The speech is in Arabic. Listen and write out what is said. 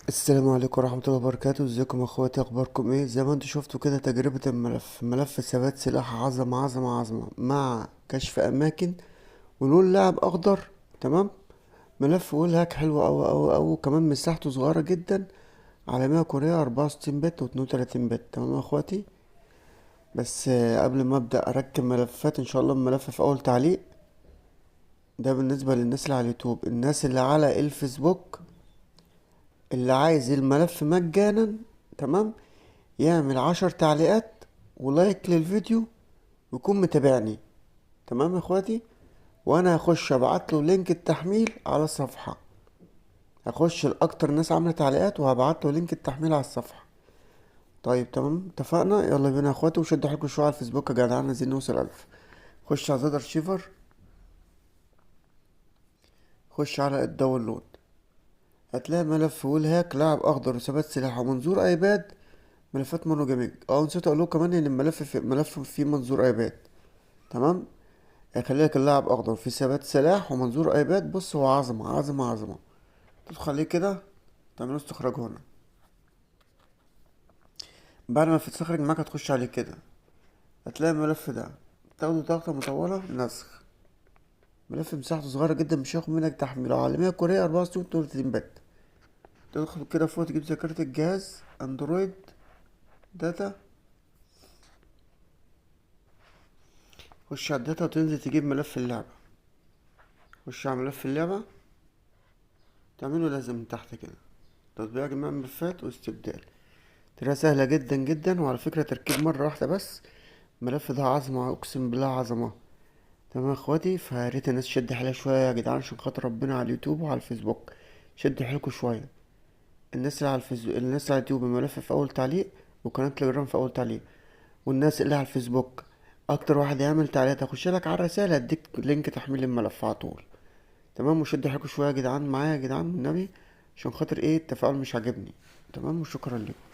السلام عليكم ورحمة الله وبركاته. ازيكم يا اخواتي؟ اخباركم ايه؟ زي ما انتوا شفتوا كده تجربة ملف ثبات سلاح عظمة عظمة عظمة مع كشف اماكن ونقول لاعب اخضر. تمام. ملف وول هاك حلو اوي كمان مساحته صغيرة جدا على 100 كورية 64 بت و 32 بت. تمام يا اخواتي. بس قبل ما ابدأ اركب ملفات ان شاء الله الملف في اول تعليق. ده بالنسبة للناس اللي على اليوتيوب. الناس اللي على الفيسبوك اللي عايز الملف مجانا، تمام، يعمل 10 تعليقات ولايك للفيديو ويكون متابعني. تمام يا اخواتي. وانا هخش ابعتله لينك التحميل على الصفحة. هخش لاكتر ناس عملت تعليقات وهبعتله لينك التحميل على الصفحة. طيب تمام اتفقنا. يلا بينا يا اخواتي وشدوا حيلكوا شوية على الفيسبوك يا جدعان، عايزين نوصل 1000. خش على زد ارشيفر. خش على الداونلود. هتلاقي ملف وول هاك لاعب اخضر وثبات سلاح ومنظور ايباد. ملفات مونو جيمنج. نسيت اقول لكم كمان ان ملف فيه منظور ايباد. تمام. هيخليلك اللاعب اخضر في ثبات سلاح ومنظور ايباد. بص هو عظمة عظمة عظمة. تدخل عليه كده تعمله استخراج هنا. بعد ما تستخرج معاك هتخش عليه كده هتلاقي الملف ده تاخده ضغطة مطولة نسخ. ملف مساحته صغيرة جدا مش هياخد منك تحميله. عالمية كورية 64 بت. تدخل كده فوق تجيب ذاكرة الجهاز اندرويد داتا. خش على الداتا وتنزل تجيب ملف اللعبة. خش على ملف اللعبة تعمله لازم من تحت كده تطبيق جميع الملفات واستبدال. طريقة سهلة جدا جدا، وعلى فكرة تركيب مرة واحدة بس. الملف ده عظمة اقسم بالله عظمة. تمام يا اخواتي. فياريت الناس تشد حيلها شوية يا جدعان عشان خاطر ربنا على اليوتيوب وعلى الفيسبوك. شدوا حيلكوا شوية. الناس اللي على اليوتيوب الملف في اول تعليق وقناة تليجرام في اول تعليق. والناس اللي على الفيسبوك اكتر واحد يعمل تعليقات هخش لك على الرسالة اديك لينك تحميل الملف على طول. تمام. وشدوا حيلكوا شوية يا جدعان معايا يا جدعان والنبي عشان خاطر ايه التفاعل مش عاجبني. تمام وشكرا لكم.